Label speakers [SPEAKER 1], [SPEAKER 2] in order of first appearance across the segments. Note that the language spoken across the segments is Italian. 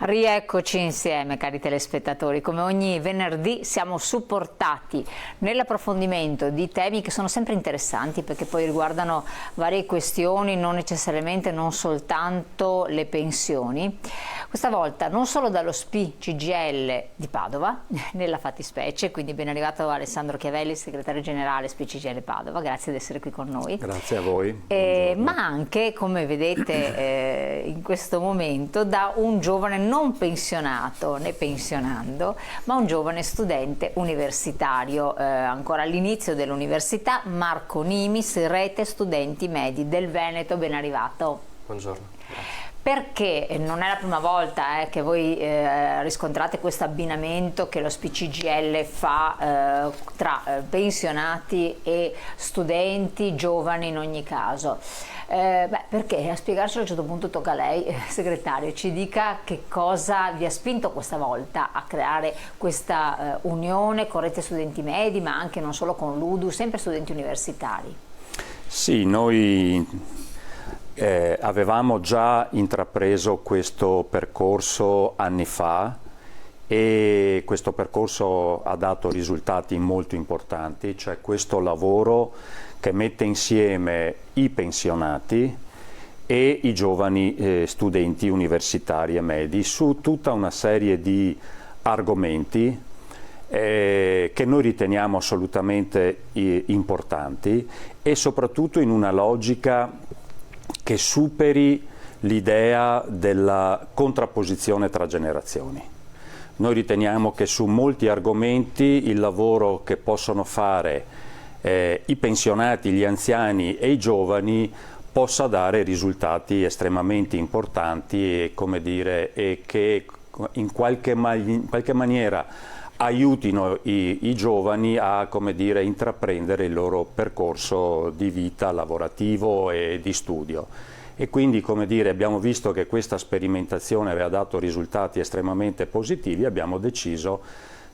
[SPEAKER 1] Rieccoci insieme, cari telespettatori. Come ogni venerdì siamo supportati nell'approfondimento di temi che sono sempre interessanti, perché poi riguardano varie questioni, non necessariamente, non soltanto le pensioni. Questa volta non solo dallo SPI CGIL di Padova, nella fattispecie, quindi ben arrivato Alessandro Chiavelli, segretario generale SPI CGIL Padova, grazie di essere qui con noi.
[SPEAKER 2] Grazie a voi.
[SPEAKER 1] Ma anche, come vedete in questo momento, da un giovane non pensionato né pensionando, ma un giovane studente universitario, ancora all'inizio dell'università, Marco Nimis, Rete Studenti Medi del Veneto. Ben arrivato.
[SPEAKER 3] Buongiorno. Grazie.
[SPEAKER 1] Perché non è la prima volta che voi riscontrate questo abbinamento che lo SPI-CGIL fa tra pensionati e studenti, giovani in ogni caso. Perché a spiegarci a un certo punto tocca a lei, segretario, ci dica che cosa vi ha spinto questa volta a creare questa unione con Rete Studenti Medi, ma anche non solo con l'UDU, sempre studenti universitari.
[SPEAKER 2] Sì, noi avevamo già intrapreso questo percorso anni fa e questo percorso ha dato risultati molto importanti, cioè questo lavoro che mette insieme i pensionati e i giovani studenti universitari e medi su tutta una serie di argomenti che noi riteniamo assolutamente importanti e soprattutto in una logica che superi l'idea della contrapposizione tra generazioni. Noi riteniamo che su molti argomenti il lavoro che possono fare i pensionati, gli anziani e i giovani possa dare risultati estremamente importanti e, come dire, e che in qualche maniera aiutino i giovani a, come dire, intraprendere il loro percorso di vita lavorativo e di studio. E quindi, come dire, abbiamo visto che questa sperimentazione aveva dato risultati estremamente positivi, abbiamo deciso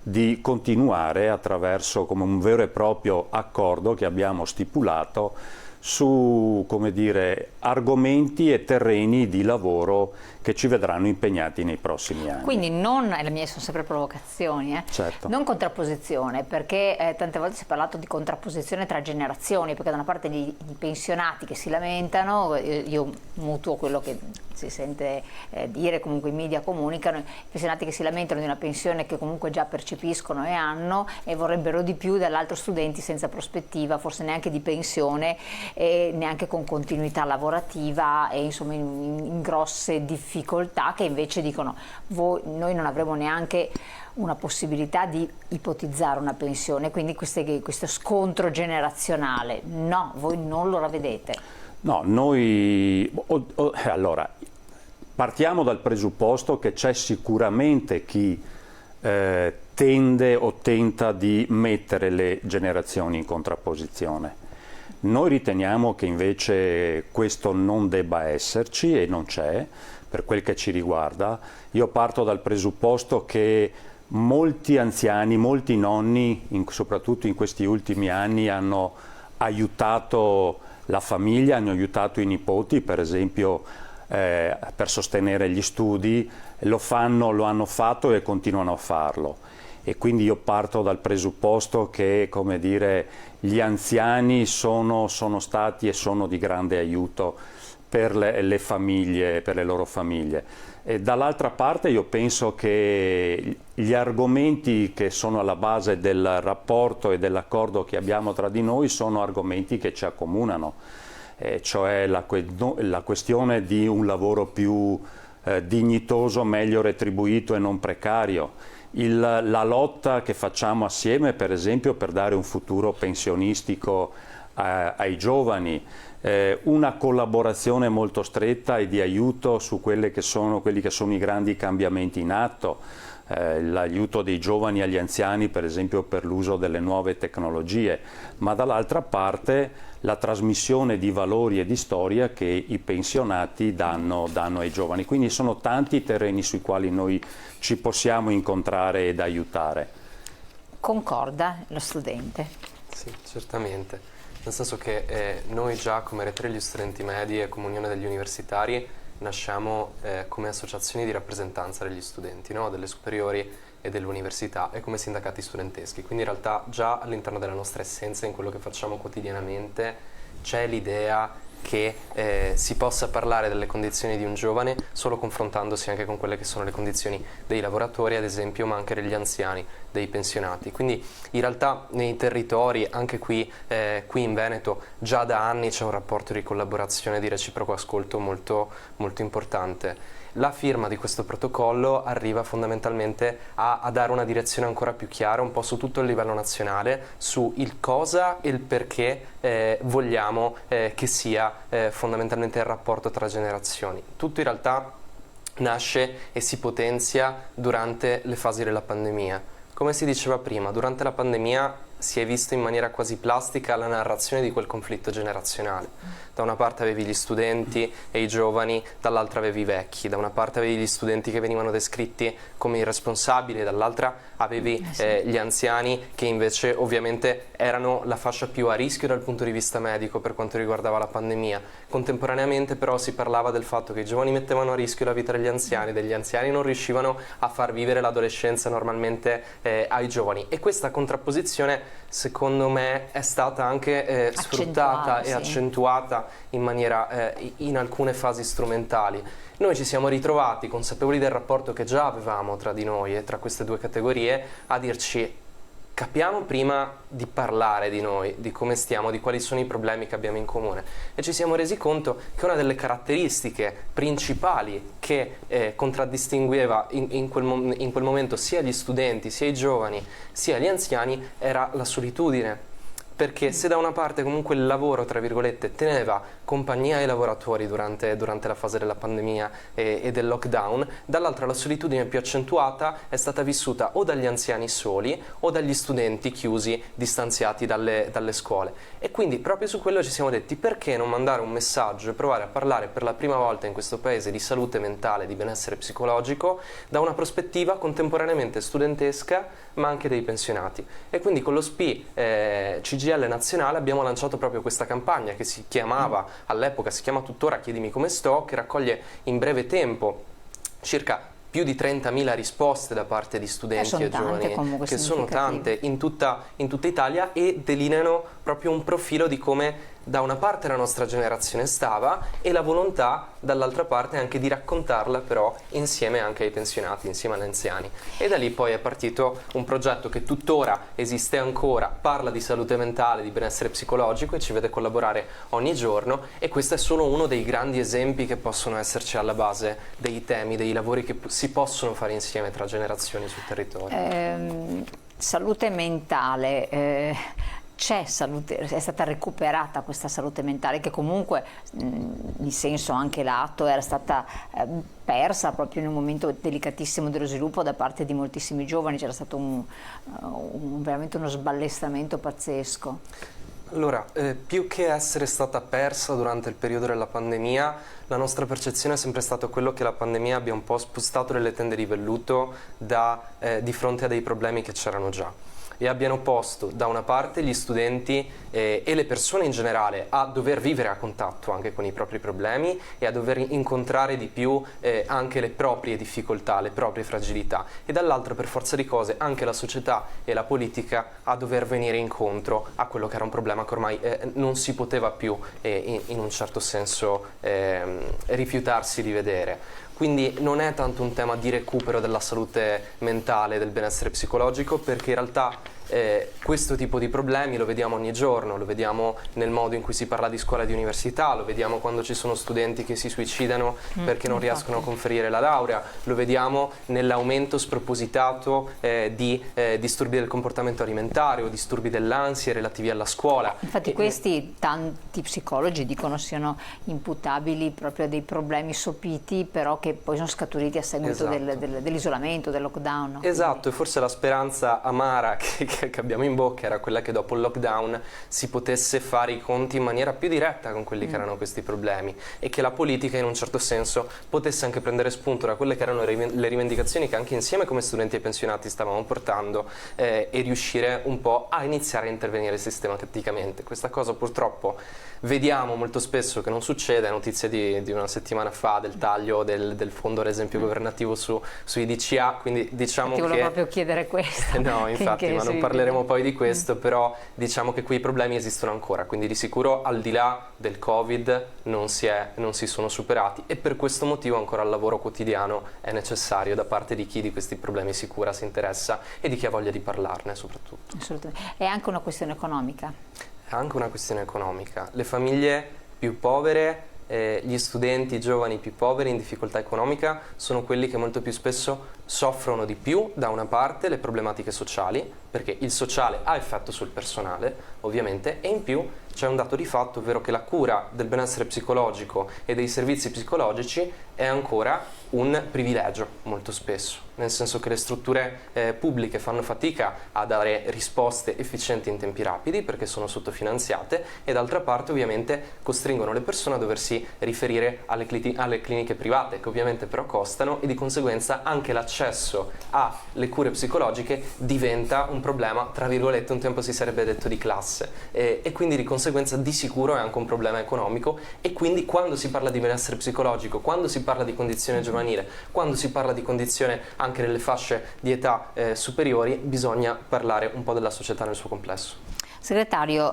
[SPEAKER 2] di continuare attraverso come un vero e proprio accordo che abbiamo stipulato su, come dire, argomenti e terreni di lavoro che ci vedranno impegnati nei prossimi anni.
[SPEAKER 1] Quindi non, le mie sono sempre provocazioni,
[SPEAKER 2] certo.
[SPEAKER 1] Non contrapposizione, perché tante volte si è parlato di contrapposizione tra generazioni, perché da una parte i pensionati che si lamentano, io mutuo quello che si sente dire, comunque i media comunicano, i pensionati che si lamentano di una pensione che comunque già percepiscono e hanno e vorrebbero di più, dall'altro studenti senza prospettiva, forse neanche di pensione e neanche con continuità lavorativa e insomma in grosse difficoltà, che invece dicono noi non avremo neanche una possibilità di ipotizzare una pensione, quindi questo scontro generazionale, no, voi non lo ravvedete?
[SPEAKER 2] No, noi allora partiamo dal presupposto che c'è sicuramente chi tende o tenta di mettere le generazioni in contrapposizione. Noi riteniamo che invece questo non debba esserci e non c'è, per quel che ci riguarda. Io parto dal presupposto che molti anziani, molti nonni, soprattutto in questi ultimi anni, hanno aiutato la famiglia, hanno aiutato i nipoti, per esempio per sostenere gli studi, lo hanno fatto e continuano a farlo. E quindi io parto dal presupposto che, come dire, gli anziani sono stati e sono di grande aiuto per le famiglie, per le loro famiglie. E dall'altra parte io penso che gli argomenti che sono alla base del rapporto e dell'accordo che abbiamo tra di noi sono argomenti che ci accomunano, cioè la questione di un lavoro più dignitoso, meglio retribuito e non precario. La lotta che facciamo assieme, per esempio, per dare un futuro pensionistico ai giovani, una collaborazione molto stretta e di aiuto su quelli che sono i grandi cambiamenti in atto, l'aiuto dei giovani agli anziani, per esempio, per l'uso delle nuove tecnologie, ma dall'altra parte la trasmissione di valori e di storia che i pensionati danno ai giovani. Quindi sono tanti i terreni sui quali noi ci possiamo incontrare ed aiutare.
[SPEAKER 1] Concorda lo studente?
[SPEAKER 3] Sì, certamente. Nel senso che noi già come Rete degli Studenti Medi e Comunione degli Universitari nasciamo come associazioni di rappresentanza degli studenti, no? Delle superiori e dell'università, e come sindacati studenteschi. Quindi in realtà già all'interno della nostra essenza, in quello che facciamo quotidianamente, c'è l'idea che si possa parlare delle condizioni di un giovane solo confrontandosi anche con quelle che sono le condizioni dei lavoratori, ad esempio, ma anche degli anziani, dei pensionati. Quindi in realtà nei territori, anche qui in Veneto, già da anni c'è un rapporto di collaborazione, di reciproco ascolto molto, molto importante. La firma di questo protocollo arriva fondamentalmente a dare una direzione ancora più chiara, un po' su tutto il livello nazionale, su il cosa e il perché vogliamo che sia fondamentalmente il rapporto tra generazioni. Tutto in realtà nasce e si potenzia durante le fasi della pandemia. Come si diceva prima, durante la pandemia si è visto in maniera quasi plastica la narrazione di quel conflitto generazionale. Da una parte avevi gli studenti e i giovani, dall'altra avevi i vecchi, da una parte avevi gli studenti che venivano descritti come irresponsabili, dall'altra avevi gli anziani che invece ovviamente erano la fascia più a rischio dal punto di vista medico per quanto riguardava la pandemia. Contemporaneamente però si parlava del fatto che i giovani mettevano a rischio la vita degli anziani non riuscivano a far vivere l'adolescenza normalmente ai giovani, e questa contrapposizione secondo me è stata anche sfruttata e accentuata in alcune fasi strumentali. Noi ci siamo ritrovati, consapevoli del rapporto che già avevamo tra di noi e tra queste due categorie, a dirci: capiamo prima di parlare di noi, di come stiamo, di quali sono i problemi che abbiamo in comune, e ci siamo resi conto che una delle caratteristiche principali che contraddistingueva in quel momento sia gli studenti, sia i giovani, sia gli anziani era la solitudine. Perché se da una parte comunque il lavoro, tra virgolette, teneva compagnia ai lavoratori durante la fase della pandemia e del lockdown, dall'altra la solitudine più accentuata è stata vissuta o dagli anziani soli o dagli studenti chiusi, distanziati dalle scuole. E quindi proprio su quello ci siamo detti: perché non mandare un messaggio e provare a parlare per la prima volta in questo paese di salute mentale, di benessere psicologico, da una prospettiva contemporaneamente studentesca ma anche dei pensionati. E quindi con lo SPI CGIL nazionale abbiamo lanciato proprio questa campagna che si chiamava, all'epoca si chiama tuttora, Chiedimi come sto, che raccoglie in breve tempo circa più di 30.000 risposte da parte di studenti e giovani, che sono tante in tutta Italia, e delineano proprio un profilo di come da una parte la nostra generazione stava, e la volontà dall'altra parte anche di raccontarla però insieme anche ai pensionati, insieme agli anziani. E da lì poi è partito un progetto che tuttora esiste ancora, parla di salute mentale, di benessere psicologico, e ci vede collaborare ogni giorno, e questo è solo uno dei grandi esempi che possono esserci alla base dei temi, dei lavori che si possono fare insieme tra generazioni sul territorio.
[SPEAKER 1] Salute mentale, c'è salute, è stata recuperata questa salute mentale che comunque, in senso anche lato, era stata persa proprio in un momento delicatissimo dello sviluppo da parte di moltissimi giovani. C'era stato veramente uno sballestamento pazzesco.
[SPEAKER 3] Allora, più che essere stata persa durante il periodo della pandemia, la nostra percezione è sempre stata quello che la pandemia abbia un po' spostato delle tende di velluto di fronte a dei problemi che c'erano già, e abbiano posto da una parte gli studenti e le persone in generale a dover vivere a contatto anche con i propri problemi e a dover incontrare di più anche le proprie difficoltà, le proprie fragilità, e dall'altro, per forza di cose, anche la società e la politica a dover venire incontro a quello che era un problema che ormai non si poteva più in un certo senso rifiutarsi di vedere. Quindi non è tanto un tema di recupero della salute mentale, del benessere psicologico, perché in realtà questo tipo di problemi lo vediamo ogni giorno, lo vediamo nel modo in cui si parla di scuola e di università, lo vediamo quando ci sono studenti che si suicidano perché non riescono a conferire la laurea, lo vediamo nell'aumento spropositato di disturbi del comportamento alimentare o disturbi dell'ansia relativi alla scuola.
[SPEAKER 1] Infatti questi tanti psicologi dicono siano imputabili proprio a dei problemi sopiti, però che poi sono scaturiti a seguito dell'isolamento, del lockdown.
[SPEAKER 3] Esatto, e forse la speranza amara che che abbiamo in bocca era quella che dopo il lockdown si potesse fare i conti in maniera più diretta con quelli che erano questi problemi e che la politica in un certo senso potesse anche prendere spunto da quelle che erano le rivendicazioni che anche insieme come studenti e pensionati stavamo portando e riuscire un po' a iniziare a intervenire sistematicamente. Questa cosa purtroppo vediamo molto spesso che non succede, notizie di una settimana fa del taglio del fondo ad esempio governativo sui DCA, quindi diciamo
[SPEAKER 1] Ti
[SPEAKER 3] che...
[SPEAKER 1] volevo proprio chiedere questo.
[SPEAKER 3] No, infatti, ma non parleremo poi di questo, però diciamo che quei problemi esistono ancora, quindi di sicuro al di là del Covid non si sono superati e per questo motivo ancora il lavoro quotidiano è necessario da parte di chi di questi problemi si cura, si interessa e di chi ha voglia di parlarne soprattutto.
[SPEAKER 1] Assolutamente. È anche una questione economica.
[SPEAKER 3] È anche una questione economica. Le famiglie più povere, gli studenti, i giovani più poveri in difficoltà economica sono quelli che molto più spesso soffrono di più da una parte le problematiche sociali, perché il sociale ha effetto sul personale ovviamente, e in più c'è un dato di fatto, ovvero che la cura del benessere psicologico e dei servizi psicologici è ancora un privilegio molto spesso, nel senso che le strutture pubbliche fanno fatica a dare risposte efficienti in tempi rapidi perché sono sottofinanziate e d'altra parte ovviamente costringono le persone a doversi riferire alle cliniche private che ovviamente però costano e di conseguenza anche l'accesso alle cure psicologiche diventa un problema, tra virgolette, un tempo si sarebbe detto di classe e quindi di conseguenza di sicuro è anche un problema economico e quindi quando si parla di benessere psicologico, quando si parla di condizione giovanile, quando si parla di condizione anche nelle fasce di età superiori, bisogna parlare un po' della società nel suo complesso.
[SPEAKER 1] Segretario,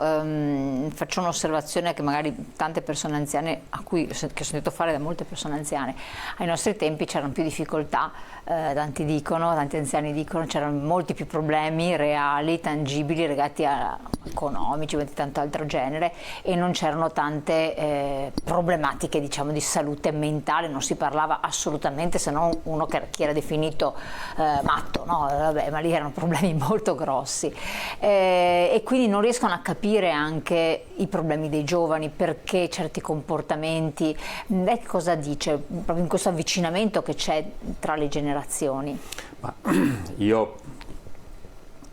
[SPEAKER 1] faccio un'osservazione che magari tante persone anziane, che ho sentito fare da molte persone anziane, ai nostri tempi c'erano più difficoltà, tanti anziani dicono, c'erano molti più problemi reali, tangibili, legati a economici, di tanto altro genere e non c'erano tante problematiche diciamo di salute mentale, non si parlava assolutamente, se non uno che era definito matto, no? Vabbè, ma lì erano problemi molto grossi e quindi non riescono a capire anche i problemi dei giovani, perché certi comportamenti. Lei che cosa dice proprio in questo avvicinamento che c'è tra le generazioni?
[SPEAKER 2] Ma io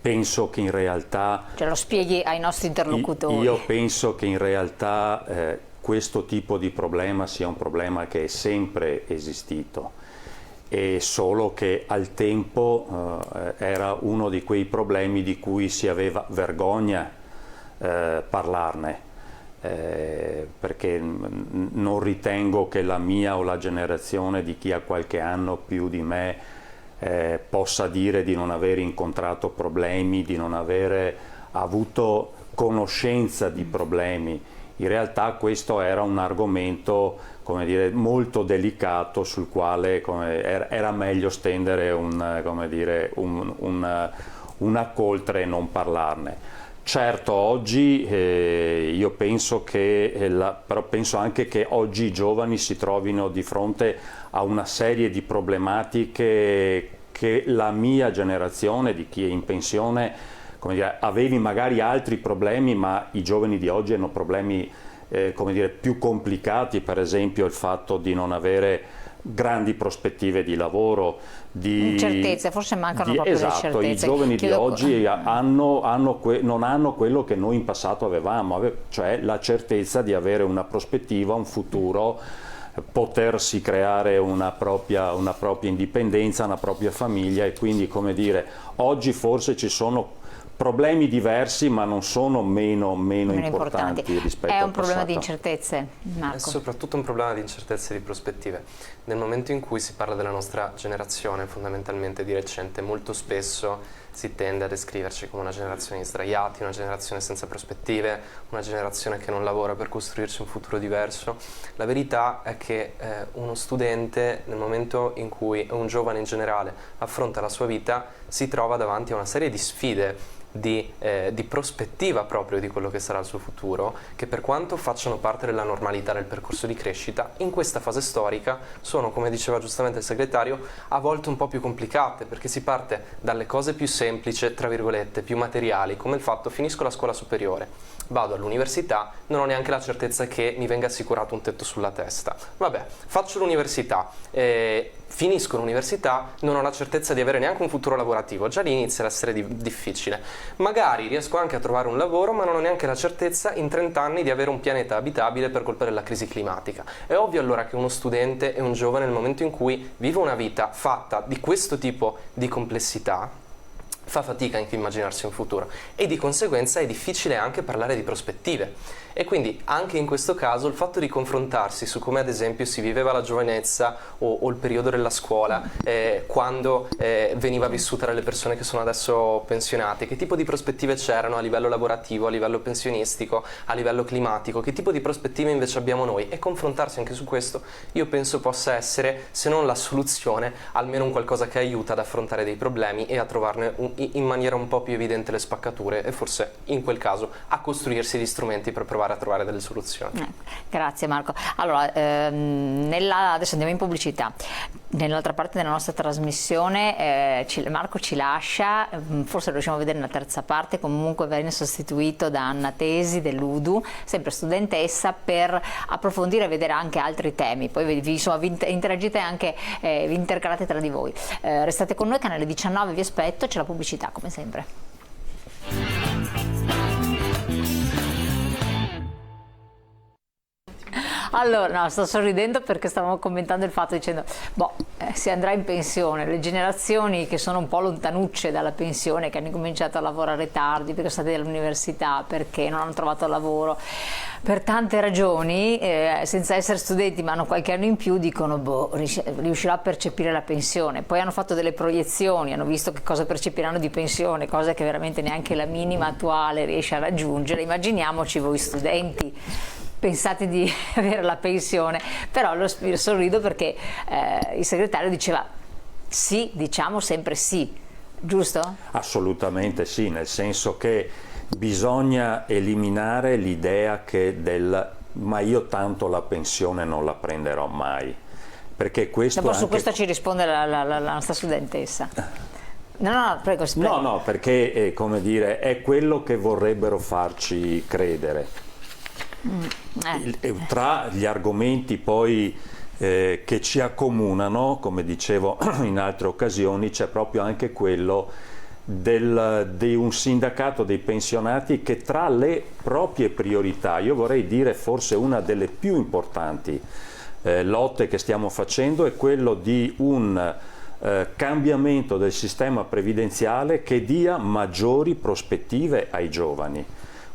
[SPEAKER 2] penso che in realtà...
[SPEAKER 1] Cioè lo spieghi ai nostri interlocutori.
[SPEAKER 2] Io penso che in realtà questo tipo di problema sia un problema che è sempre esistito, e solo che al tempo era uno di quei problemi di cui si aveva vergogna parlarne, perché non ritengo che la mia o la generazione di chi ha qualche anno più di me possa dire di non aver incontrato problemi, di non avere avuto conoscenza di problemi. In realtà questo era un argomento, come dire, molto delicato sul quale era meglio stendere una coltre e non parlarne. Certo, oggi io penso però penso anche che oggi i giovani si trovino di fronte a una serie di problematiche che la mia generazione, di chi è in pensione, come dire, avevi magari altri problemi, ma i giovani di oggi hanno problemi come dire, più complicati, per esempio il fatto di non avere grandi prospettive di lavoro, di
[SPEAKER 1] incertezze, forse mancano proprio
[SPEAKER 2] esatto,
[SPEAKER 1] le certezze.
[SPEAKER 2] I giovani di oggi non hanno quello che noi in passato avevamo, cioè la certezza di avere una prospettiva, un futuro, potersi creare una propria indipendenza, una propria famiglia, e quindi, come dire, oggi forse ci sono problemi diversi, ma non sono meno importanti rispetto al passato.
[SPEAKER 1] È un problema di incertezze, Marco.
[SPEAKER 3] È soprattutto un problema di incertezze e di prospettive. Nel momento in cui si parla della nostra generazione, fondamentalmente di recente, molto spesso si tende a descriverci come una generazione di sdraiati, una generazione senza prospettive, una generazione che non lavora per costruirsi un futuro diverso. La verità è che uno studente, nel momento in cui un giovane in generale affronta la sua vita, si trova davanti a una serie di sfide, di prospettiva proprio di quello che sarà il suo futuro, che per quanto facciano parte della normalità del percorso di crescita, in questa fase storica sono, come diceva giustamente il segretario, a volte un po' più complicate, perché si parte dalle cose più semplici, tra virgolette, più materiali, come il fatto: finisco la scuola superiore, vado all'università, non ho neanche la certezza che mi venga assicurato un tetto sulla testa. Vabbè, faccio l'università, finisco l'università, non ho la certezza di avere neanche un futuro lavorativo, già lì inizia ad essere difficile. Magari riesco anche a trovare un lavoro, ma non ho neanche la certezza in 30 anni di avere un pianeta abitabile per colpa della crisi climatica. È ovvio allora che uno studente e un giovane, nel momento in cui vive una vita fatta di questo tipo di complessità, fa fatica anche a immaginarsi un futuro e di conseguenza è difficile anche parlare di prospettive. E quindi anche in questo caso il fatto di confrontarsi su come ad esempio si viveva la giovanezza o il periodo della scuola quando veniva vissuta dalle persone che sono adesso pensionate, che tipo di prospettive c'erano a livello lavorativo, a livello pensionistico, a livello climatico, che tipo di prospettive invece abbiamo noi, e confrontarsi anche su questo io penso possa essere, se non la soluzione, almeno un qualcosa che aiuta ad affrontare dei problemi e a trovarne in maniera un po' più evidente le spaccature e forse in quel caso a costruirsi gli strumenti per provare a trovare delle soluzioni.
[SPEAKER 1] Grazie Marco. Allora, adesso andiamo in pubblicità. Nell'altra parte della nostra trasmissione Marco ci lascia, forse lo riusciamo a vedere nella terza parte, comunque viene sostituito da Anna Tesi dell'UDU, sempre studentessa, per approfondire e vedere anche altri temi. Poi vi interagite anche, vi intercalate tra di voi. Restate con noi, canale 19 vi aspetto, c'è la pubblicità come sempre. Allora, no, sto sorridendo perché stavamo commentando il fatto dicendo, si andrà in pensione, le generazioni che sono un po' lontanucce dalla pensione, che hanno cominciato a lavorare tardi perché sono state all'università, perché non hanno trovato lavoro, per tante ragioni, senza essere studenti ma hanno qualche anno in più, dicono riuscirò a percepire la pensione. Poi hanno fatto delle proiezioni, hanno visto che cosa percepiranno di pensione, cosa che veramente neanche la minima attuale riesce a raggiungere. Immaginiamoci voi studenti, pensate di avere la pensione, però sorrido perché il segretario diceva sì, diciamo sempre sì, giusto?
[SPEAKER 2] Assolutamente sì, nel senso che bisogna eliminare l'idea ma io tanto la pensione non la prenderò mai, perché questo
[SPEAKER 1] dopo su questo ci risponde la nostra studentessa. No, prego.
[SPEAKER 2] No, perché come dire, è quello che vorrebbero farci credere. Tra gli argomenti poi che ci accomunano, come dicevo in altre occasioni, c'è proprio anche quello di un sindacato dei pensionati che tra le proprie priorità, io vorrei dire forse una delle più importanti lotte che stiamo facendo, è quello di un cambiamento del sistema previdenziale che dia maggiori prospettive ai giovani.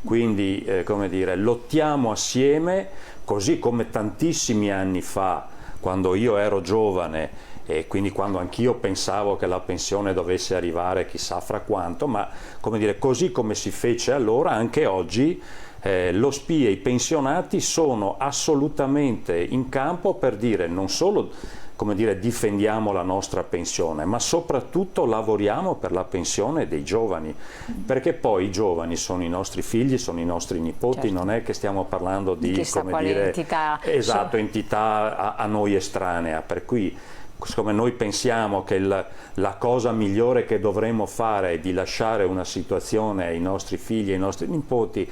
[SPEAKER 2] Quindi, come dire, lottiamo assieme, così come tantissimi anni fa, quando io ero giovane e quindi quando anch'io pensavo che la pensione dovesse arrivare chissà fra quanto, ma come dire, così come si fece allora, anche oggi lo SPI e i pensionati sono assolutamente in campo per dire non solo, come dire, difendiamo la nostra pensione, ma soprattutto lavoriamo per la pensione dei giovani, perché poi i giovani sono i nostri figli, sono i nostri nipoti, certo. Non è che stiamo parlando di come dire, entità, esatto, entità a noi estranea, per cui siccome noi pensiamo che la cosa migliore che dovremmo fare è di lasciare una situazione ai nostri figli e ai nostri nipoti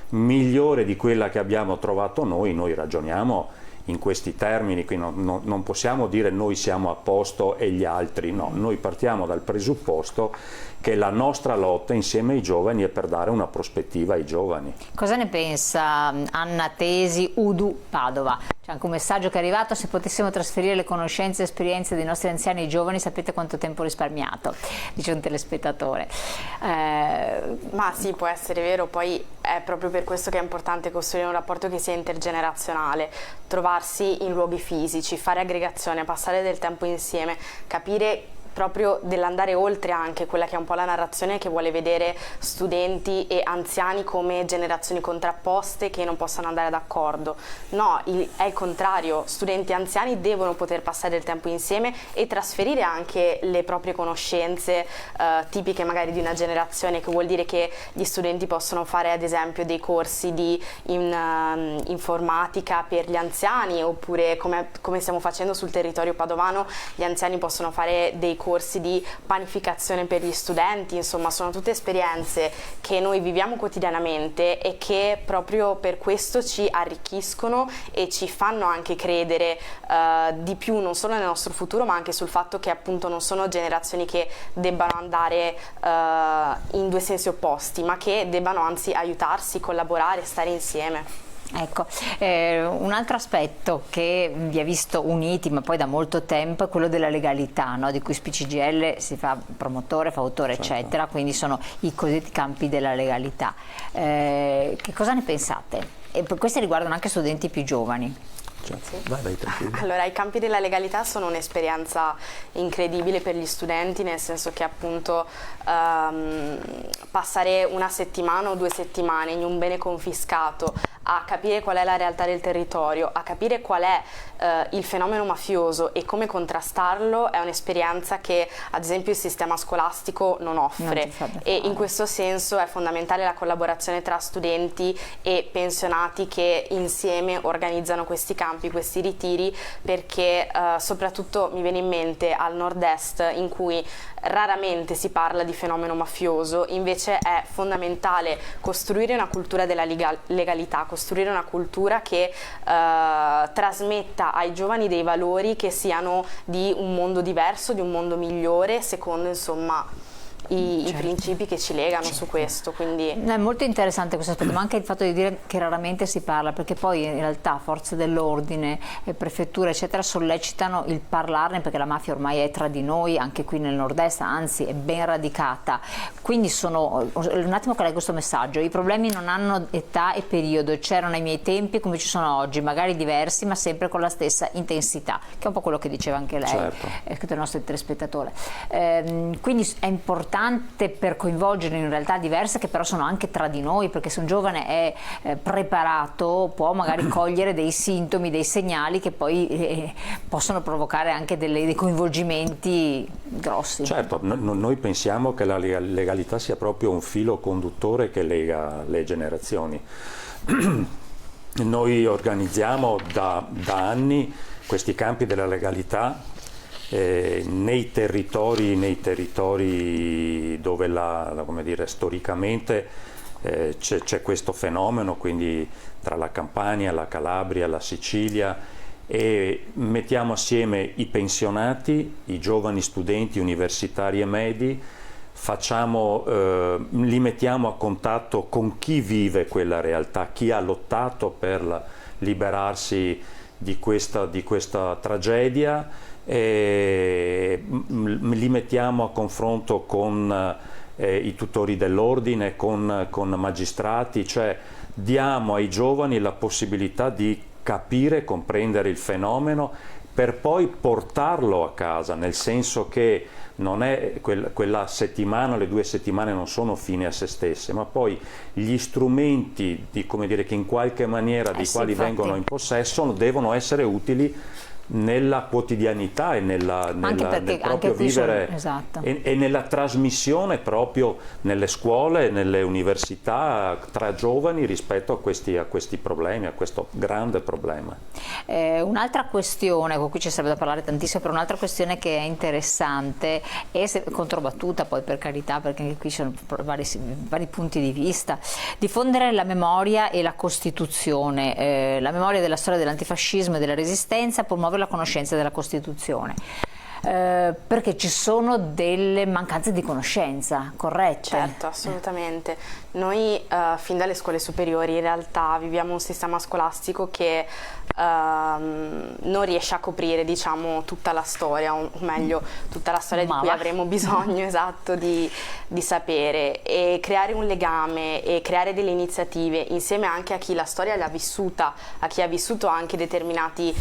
[SPEAKER 2] migliore di quella che abbiamo trovato noi ragioniamo in questi termini, qui non possiamo dire noi siamo a posto e gli altri no, noi partiamo dal presupposto che la nostra lotta insieme ai giovani è per dare una prospettiva ai giovani.
[SPEAKER 1] Cosa ne pensa Anna Tesi, UDU Padova? C'è anche un messaggio che è arrivato: se potessimo trasferire le conoscenze e esperienze dei nostri anziani ai giovani, sapete quanto tempo risparmiato, dice un telespettatore.
[SPEAKER 4] Ma sì, può essere vero, poi è proprio per questo che è importante costruire un rapporto che sia intergenerazionale, trovarsi in luoghi fisici, fare aggregazione, passare del tempo insieme, capire proprio dell'andare oltre anche quella che è un po' la narrazione che vuole vedere studenti e anziani come generazioni contrapposte che non possono andare d'accordo. No, è il contrario, studenti e anziani devono poter passare del tempo insieme e trasferire anche le proprie conoscenze tipiche magari di una generazione, che vuol dire che gli studenti possono fare ad esempio dei corsi di informatica per gli anziani, oppure come stiamo facendo sul territorio padovano, gli anziani possono fare dei corsi di panificazione per gli studenti, insomma sono tutte esperienze che noi viviamo quotidianamente e che proprio per questo ci arricchiscono e ci fanno anche credere di più non solo nel nostro futuro, ma anche sul fatto che appunto non sono generazioni che debbano andare in due sensi opposti, ma che debbano anzi aiutarsi, collaborare, stare insieme.
[SPEAKER 1] Ecco, un altro aspetto che vi ha visto uniti, ma poi da molto tempo, è quello della legalità, no? Di cui SPCGL si fa promotore, fautore, eccetera, quindi sono i cosiddetti campi della legalità. Che cosa ne pensate? E questi riguardano anche studenti più giovani.
[SPEAKER 4] Sì. Allora, i campi della legalità sono un'esperienza incredibile per gli studenti, nel senso che appunto passare una settimana o 2 settimane in un bene confiscato a capire qual è la realtà del territorio, a capire qual è il fenomeno mafioso e come contrastarlo è un'esperienza che ad esempio il sistema scolastico non offre, e in questo senso è fondamentale la collaborazione tra studenti e pensionati che insieme organizzano questi campi, questi ritiri, perché soprattutto mi viene in mente al nord-est, in cui raramente si parla di fenomeno mafioso, invece è fondamentale costruire una cultura della legalità, costruire una cultura che trasmetta ai giovani dei valori che siano di un mondo diverso, di un mondo migliore, secondo insomma i principi che ci legano su questo. Quindi
[SPEAKER 1] è molto interessante questo aspetto, ma anche il fatto di dire che raramente si parla, perché poi in realtà forze dell'ordine, prefetture eccetera sollecitano il parlarne, perché la mafia ormai è tra di noi anche qui nel nord-est, anzi è ben radicata. Quindi un attimo che leggo questo messaggio: i problemi non hanno età e periodo, c'erano ai miei tempi come ci sono oggi, magari diversi ma sempre con la stessa intensità, che è un po' quello che diceva anche lei, scritto il nostro telespettatore. Quindi è importante per coinvolgere in realtà diverse, che però sono anche tra di noi, perché se un giovane è preparato può magari cogliere dei sintomi, dei segnali che poi possono provocare anche dei coinvolgimenti grossi.
[SPEAKER 2] Certo, noi pensiamo che la legalità sia proprio un filo conduttore che lega le generazioni. Noi organizziamo da anni questi campi della legalità nei territori dove come dire, storicamente c'è questo fenomeno, quindi tra la Campania, la Calabria, la Sicilia, e mettiamo assieme i pensionati, i giovani studenti universitari e medi, li mettiamo a contatto con chi vive quella realtà, chi ha lottato per liberarsi di questa tragedia, e li mettiamo a confronto con i tutori dell'ordine, con magistrati, cioè diamo ai giovani la possibilità di capire, comprendere il fenomeno per poi portarlo a casa, nel senso che non è quella settimana, le 2 settimane non sono fine a se stesse, ma poi gli strumenti come dire, che in qualche maniera di quali vengono in possesso devono essere utili nella quotidianità e nel proprio vivere,
[SPEAKER 1] esatto.
[SPEAKER 2] e nella trasmissione proprio nelle scuole, nelle università tra giovani rispetto a questi problemi, a questo grande problema.
[SPEAKER 1] Un'altra questione, con cui ci sarebbe da parlare tantissimo, però un'altra questione che è interessante e controbattuta poi, per carità, perché anche qui ci sono vari punti di vista: diffondere la memoria e la Costituzione, la memoria della storia dell'antifascismo e della resistenza, promuovere la conoscenza della Costituzione, perché ci sono delle mancanze di conoscenza, corrette?
[SPEAKER 4] Certo, assolutamente. Noi fin dalle scuole superiori in realtà viviamo un sistema scolastico che non riesce a coprire, diciamo, tutta la storia, o meglio tutta la storia di cui avremo bisogno, esatto, di sapere, e creare un legame e creare delle iniziative insieme anche a chi la storia l'ha vissuta, a chi ha vissuto anche determinati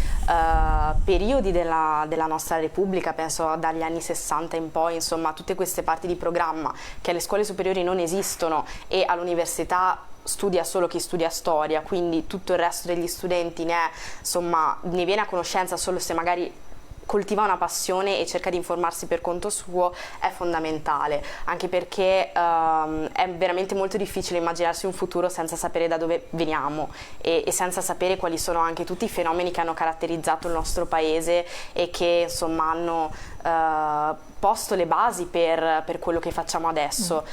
[SPEAKER 4] periodi della nostra Repubblica, penso dagli anni 60 in poi, insomma tutte queste parti di programma che alle scuole superiori non esistono e all'università studia solo chi studia storia, quindi tutto il resto degli studenti ne viene a conoscenza solo se magari coltiva una passione e cerca di informarsi per conto suo, è fondamentale, anche perché è veramente molto difficile immaginarsi un futuro senza sapere da dove veniamo e senza sapere quali sono anche tutti i fenomeni che hanno caratterizzato il nostro paese e che insomma hanno posto le basi per quello che facciamo adesso.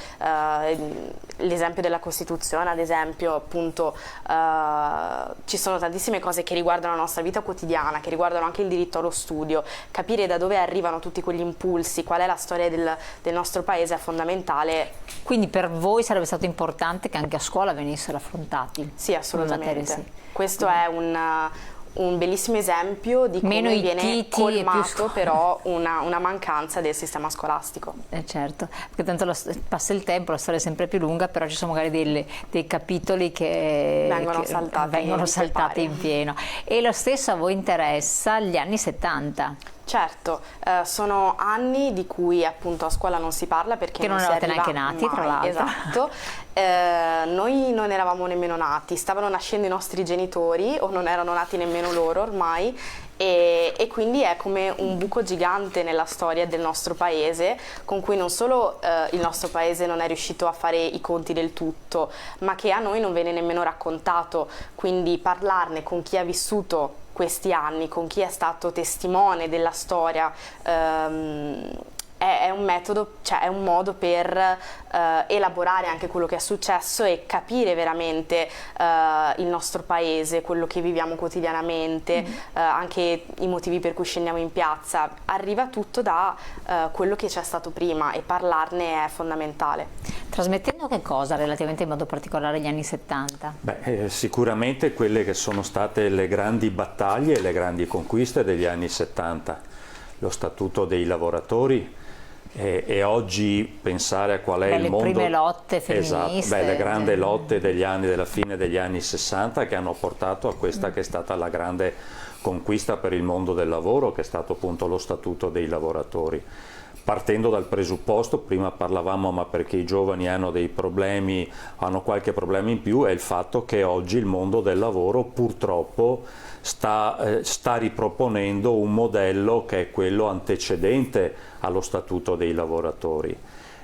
[SPEAKER 4] L'esempio della Costituzione, ad esempio, appunto, ci sono tantissime cose che riguardano la nostra vita quotidiana, che riguardano anche il diritto allo studio. Capire da dove arrivano tutti quegli impulsi, qual è la storia del nostro paese è fondamentale.
[SPEAKER 1] Quindi per voi sarebbe stato importante che anche a scuola venissero affrontati?
[SPEAKER 4] Sì, assolutamente.
[SPEAKER 1] Materie, sì.
[SPEAKER 4] Questo è un bellissimo esempio di come viene colmato però una mancanza del sistema scolastico.
[SPEAKER 1] Certo, perché tanto passa il tempo, la storia è sempre più lunga, però ci sono magari dei capitoli che
[SPEAKER 4] vengono saltati
[SPEAKER 1] in pieno. E lo stesso a voi interessa gli anni 70?
[SPEAKER 4] Certo, sono anni di cui appunto a scuola non si parla perché
[SPEAKER 1] non eravate neanche nati,
[SPEAKER 4] mai,
[SPEAKER 1] tra l'altro.
[SPEAKER 4] Esatto. Noi non eravamo nemmeno nati, stavano nascendo i nostri genitori o non erano nati nemmeno loro ormai, e quindi è come un buco gigante nella storia del nostro paese, con cui non solo il nostro paese non è riuscito a fare i conti del tutto, ma che a noi non viene nemmeno raccontato, quindi parlarne con chi ha vissuto questi anni, con chi è stato testimone della storia, è un metodo, cioè è un modo per elaborare anche quello che è successo e capire veramente il nostro paese, quello che viviamo quotidianamente, anche i motivi per cui scendiamo in piazza. Arriva tutto da quello che c'è stato prima e parlarne è fondamentale.
[SPEAKER 1] Trasmettendo che cosa relativamente in modo particolare agli anni 70?
[SPEAKER 2] Sicuramente quelle che sono state le grandi battaglie e le grandi conquiste degli anni 70, lo Statuto dei lavoratori, e oggi pensare a qual è il mondo...
[SPEAKER 1] Le prime lotte femministe.
[SPEAKER 2] Esatto, le grandi lotte della fine degli anni 60 che hanno portato a questa che è stata la grande conquista per il mondo del lavoro, che è stato appunto lo Statuto dei lavoratori. Partendo dal presupposto, prima parlavamo ma perché i giovani hanno dei problemi, hanno qualche problema in più, è il fatto che oggi il mondo del lavoro purtroppo sta riproponendo un modello che è quello antecedente allo Statuto dei lavoratori.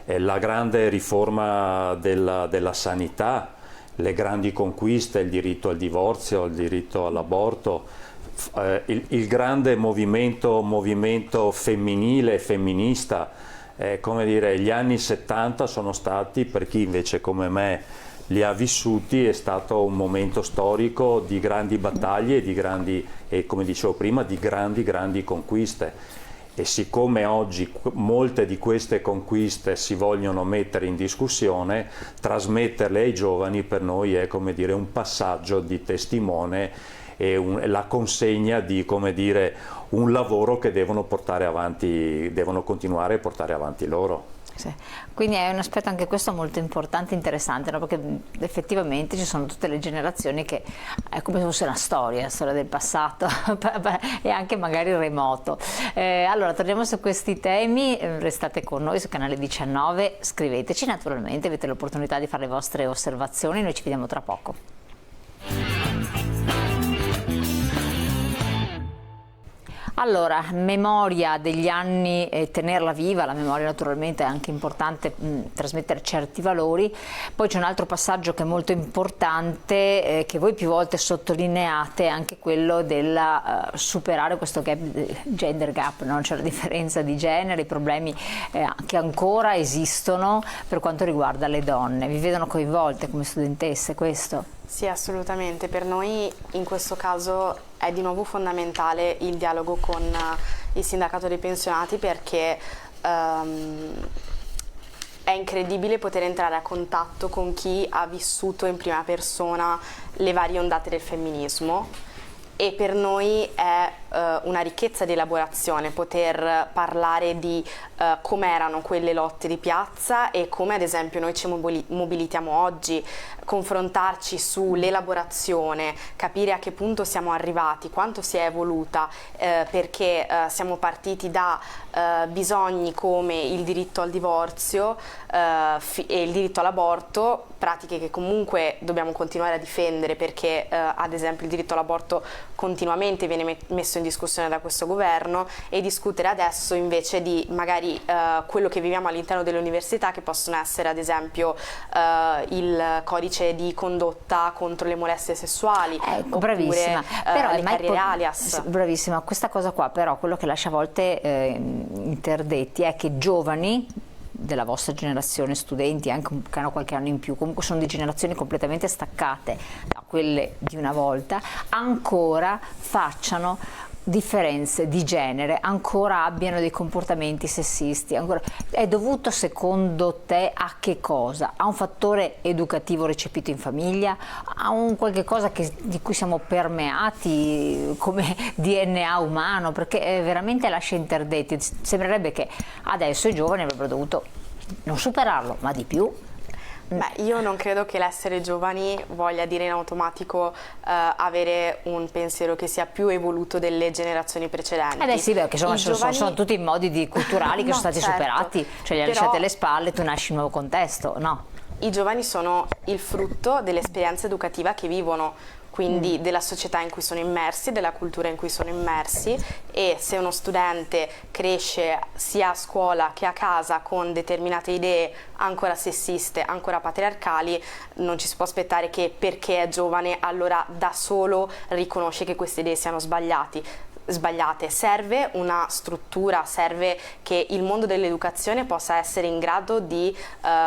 [SPEAKER 2] La grande riforma della sanità, le grandi conquiste, il diritto al divorzio, il diritto all'aborto, il grande movimento femminile e femminista, come dire, gli anni 70 sono stati, per chi invece come me li ha vissuti, è stato un momento storico di grandi battaglie e come dicevo prima, di grandi conquiste. E siccome oggi molte di queste conquiste si vogliono mettere in discussione, trasmetterle ai giovani per noi è, come dire, un passaggio di testimone e la consegna di, come dire, un lavoro che devono portare avanti, devono continuare a portare avanti loro.
[SPEAKER 1] Sì. Quindi è un aspetto anche questo molto importante e interessante, no? Perché effettivamente ci sono tutte le generazioni che è come se fosse una storia del passato e anche magari remoto. Allora torniamo su questi temi, restate con noi su canale 19, scriveteci naturalmente, avete l'opportunità di fare le vostre osservazioni, noi ci vediamo tra poco. Allora, memoria degli anni, tenerla viva, la memoria naturalmente è anche importante, trasmettere certi valori. Poi c'è un altro passaggio che è molto importante, che voi più volte sottolineate, anche quello del superare questo gap, gender gap, no? Cioè la differenza di genere, i problemi che ancora esistono per quanto riguarda le donne. Vi vedono coinvolte come studentesse questo?
[SPEAKER 4] Sì, assolutamente. Per noi in questo caso è di nuovo fondamentale il dialogo con il sindacato dei pensionati, perché è incredibile poter entrare a contatto con chi ha vissuto in prima persona le varie ondate del femminismo, e per noi è una ricchezza di elaborazione poter parlare di come erano quelle lotte di piazza e come ad esempio noi ci mobilitiamo oggi, confrontarci sull'elaborazione, capire a che punto siamo arrivati, quanto si è evoluta, perché siamo partiti da bisogni come il diritto al divorzio e il diritto all'aborto, pratiche che comunque dobbiamo continuare a difendere, perché ad esempio il diritto all'aborto continuamente viene messo in discussione da questo governo, e discutere adesso invece di magari quello che viviamo all'interno delle università, che possono essere ad esempio il codice di condotta contro le molestie sessuali, oppure
[SPEAKER 1] bravissima. Però
[SPEAKER 4] le carriere alias.
[SPEAKER 1] Bravissima, questa cosa qua però quello che lascia a volte interdetti è che giovani della vostra generazione, studenti anche che hanno qualche anno in più, comunque sono di generazioni completamente staccate da quelle di una volta, ancora facciano differenze di genere, ancora abbiano dei comportamenti sessisti, ancora. È dovuto secondo te a che cosa? A un fattore educativo recepito in famiglia? A un qualche cosa di cui siamo permeati come DNA umano? Perché veramente lascia interdetti. Sembrerebbe che adesso i giovani avrebbero dovuto non superarlo, ma di più.
[SPEAKER 4] Beh, io non credo che l'essere giovani voglia dire in automatico avere un pensiero che sia più evoluto delle generazioni precedenti.
[SPEAKER 1] Beh sì, perché sono tutti modi culturali che
[SPEAKER 4] no,
[SPEAKER 1] sono stati
[SPEAKER 4] certo,
[SPEAKER 1] superati, cioè li hai lasciati alle spalle, tu nasci in un nuovo contesto, no?
[SPEAKER 4] I giovani sono il frutto dell'esperienza educativa che vivono, quindi della società in cui sono immersi, della cultura in cui sono immersi, e se uno studente cresce sia a scuola che a casa con determinate idee ancora sessiste, ancora patriarcali, non ci si può aspettare che perché è giovane allora da solo riconosce che queste idee siano sbagliate. Serve una struttura, serve che il mondo dell'educazione possa essere in grado di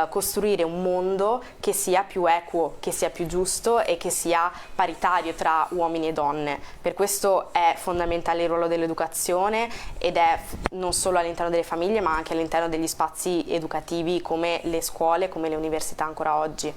[SPEAKER 4] costruire un mondo che sia più equo, che sia più giusto e che sia paritario tra uomini e donne. Per questo è fondamentale il ruolo dell'educazione, ed è non solo all'interno delle famiglie ma anche all'interno degli spazi educativi come le scuole, come le università ancora oggi.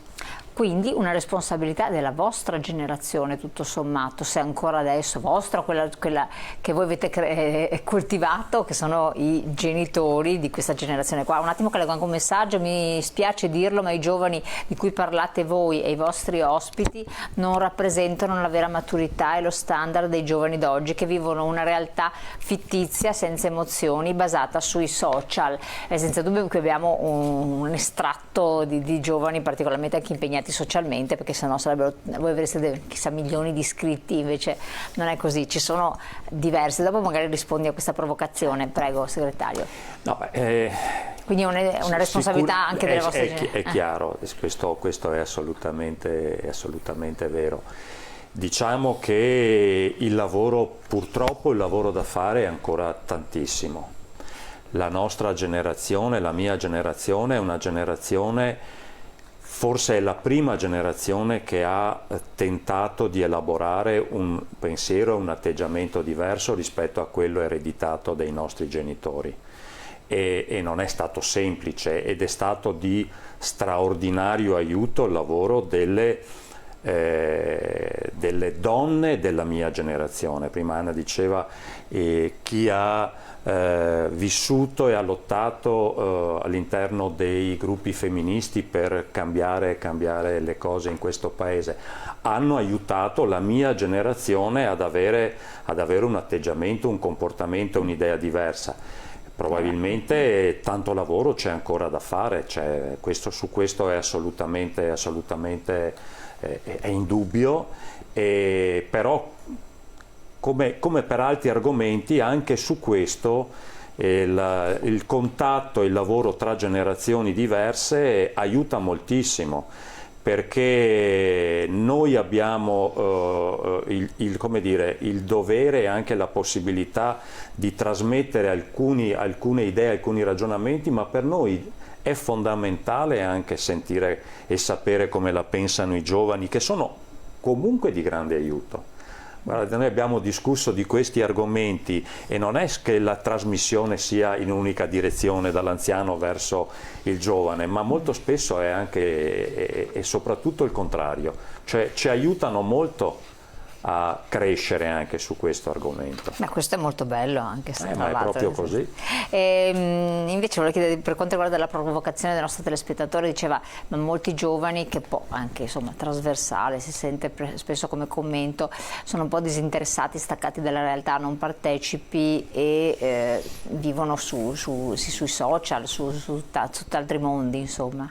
[SPEAKER 1] Quindi una responsabilità della vostra generazione, tutto sommato, se ancora adesso vostra, quella che voi avete coltivato, che sono i genitori di questa generazione qua. Un attimo che leggo anche un messaggio, mi spiace dirlo, ma i giovani di cui parlate voi e i vostri ospiti non rappresentano la vera maturità e lo standard dei giovani d'oggi, che vivono una realtà fittizia, senza emozioni, basata sui social. Senza dubbio che abbiamo un estratto di giovani particolarmente anche impegnati socialmente, perché sennò voi avreste chissà milioni di iscritti, invece non è così, ci sono diversi. Dopo magari rispondi a questa provocazione, prego segretario.
[SPEAKER 2] No,
[SPEAKER 1] quindi una responsabilità anche delle vostre generazioni.
[SPEAKER 2] È chiaro, questo è assolutamente vero. Diciamo che purtroppo il lavoro da fare è ancora tantissimo. La nostra generazione, la mia generazione, è una generazione, forse è la prima generazione che ha tentato di elaborare un pensiero, un atteggiamento diverso rispetto a quello ereditato dai nostri genitori. E non è stato semplice, ed è stato di straordinario aiuto il lavoro delle donne della mia generazione. Prima Anna diceva chi ha vissuto e ha lottato all'interno dei gruppi femministi per cambiare le cose in questo paese, hanno aiutato la mia generazione ad avere un atteggiamento, un comportamento, un'idea diversa. Probabilmente tanto lavoro c'è ancora da fare, su questo è assolutamente è indubbio, però come per altri argomenti, anche su questo il contatto e il lavoro tra generazioni diverse aiuta moltissimo, perché noi abbiamo il dovere e anche la possibilità di trasmettere alcune idee, alcuni ragionamenti, ma per noi è fondamentale anche sentire e sapere come la pensano i giovani, che sono comunque di grande aiuto. Guardate, noi abbiamo discusso di questi argomenti e non è che la trasmissione sia in un'unica direzione dall'anziano verso il giovane, ma molto spesso è anche e soprattutto il contrario, cioè ci aiutano molto a crescere anche su questo argomento.
[SPEAKER 1] Ma questo è molto bello, anche se
[SPEAKER 2] ma è proprio così.
[SPEAKER 1] Invece volevo chiedere, per quanto riguarda la provocazione del nostro telespettatore, diceva ma molti giovani, che anche insomma trasversale, si sente spesso come commento, sono un po' disinteressati, staccati dalla realtà, non partecipi e vivono sui social, su altri mondi, insomma.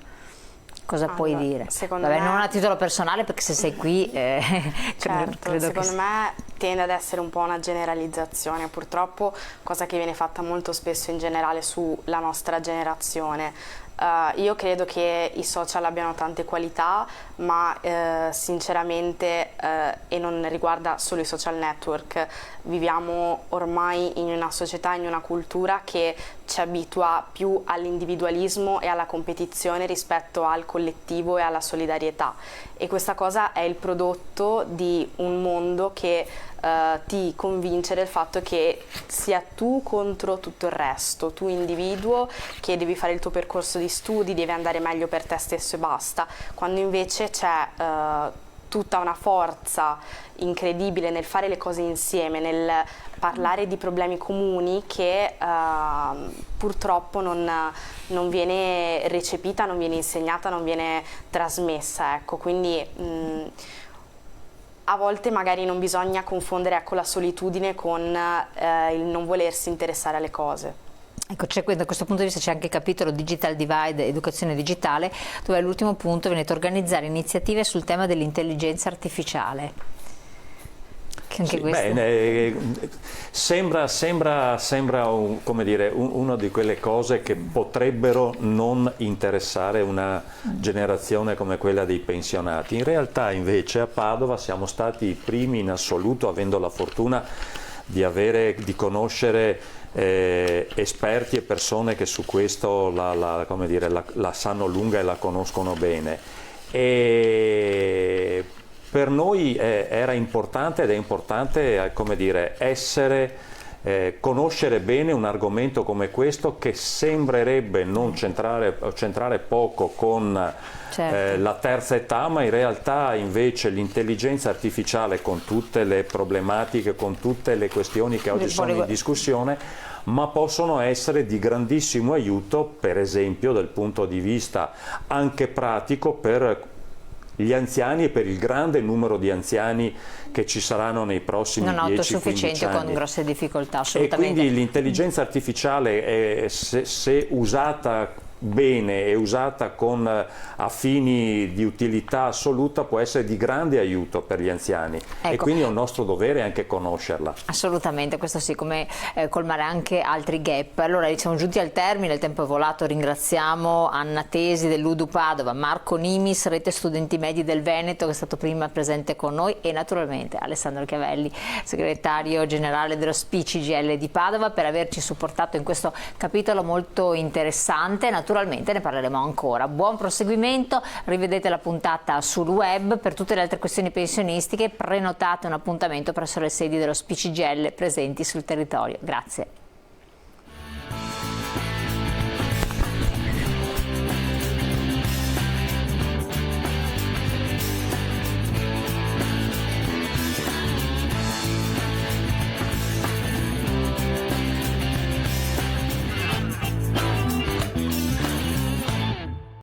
[SPEAKER 1] Cosa puoi dire?
[SPEAKER 4] Vabbè,
[SPEAKER 1] non a titolo personale, perché se sei qui
[SPEAKER 4] certo,
[SPEAKER 1] credo
[SPEAKER 4] secondo me tende ad essere un po' una generalizzazione, purtroppo, cosa che viene fatta molto spesso in generale sulla nostra generazione. Io credo che i social abbiano tante qualità, ma sinceramente, e non riguarda solo i social network, viviamo ormai in una società, in una cultura che ci abitua più all'individualismo e alla competizione rispetto al collettivo e alla solidarietà, e questa cosa è il prodotto di un mondo che ti convince del fatto che sia tu contro tutto il resto, tu individuo che devi fare il tuo percorso di studi, devi andare meglio per te stesso e basta, quando invece c'è tutta una forza incredibile nel fare le cose insieme, nel parlare di problemi comuni che purtroppo non viene recepita, non viene insegnata, non viene trasmessa, ecco. Quindi a volte magari non bisogna confondere, ecco, la solitudine con il non volersi interessare alle cose.
[SPEAKER 1] Ecco, da questo punto di vista c'è anche il capitolo Digital Divide, educazione digitale, dove all'ultimo punto venite a organizzare iniziative sul tema dell'intelligenza artificiale. Che anche
[SPEAKER 2] sembra come dire, una di quelle cose che potrebbero non interessare una generazione come quella dei pensionati. In realtà invece a Padova siamo stati i primi in assoluto, avendo la fortuna di conoscere esperti e persone che su questo la sanno lunga e la conoscono bene. E per noi era importante ed è importante, come dire, conoscere bene un argomento come questo, che sembrerebbe non centrare poco con la terza età, ma in realtà invece l'intelligenza artificiale, con tutte le problematiche, con tutte le questioni che oggi sono in discussione, ma possono essere di grandissimo aiuto, per esempio dal punto di vista anche pratico, per gli anziani e per il grande numero di anziani che ci saranno nei prossimi 10-15 anni. Non autosufficienti,
[SPEAKER 1] con grosse difficoltà, assolutamente.
[SPEAKER 2] E quindi l'intelligenza artificiale, se usata bene e usata a fini di utilità assoluta, può essere di grande aiuto per gli anziani, ecco. E quindi è un nostro dovere anche conoscerla.
[SPEAKER 1] Assolutamente, questo sì, come colmare anche altri gap. Allora siamo giunti al termine, il tempo è volato, ringraziamo Anna Tesi dell'Udu Padova, Marco Nimis, Rete Studenti Medi del Veneto, che è stato prima presente con noi, e naturalmente Alessandro Chiavelli, segretario generale dello SPI CGIL di Padova, per averci supportato in questo capitolo molto interessante. Naturalmente ne parleremo ancora. Buon proseguimento, rivedete la puntata sul web. Per tutte le altre questioni pensionistiche prenotate un appuntamento presso le sedi dello SPI CGIL presenti sul territorio. Grazie.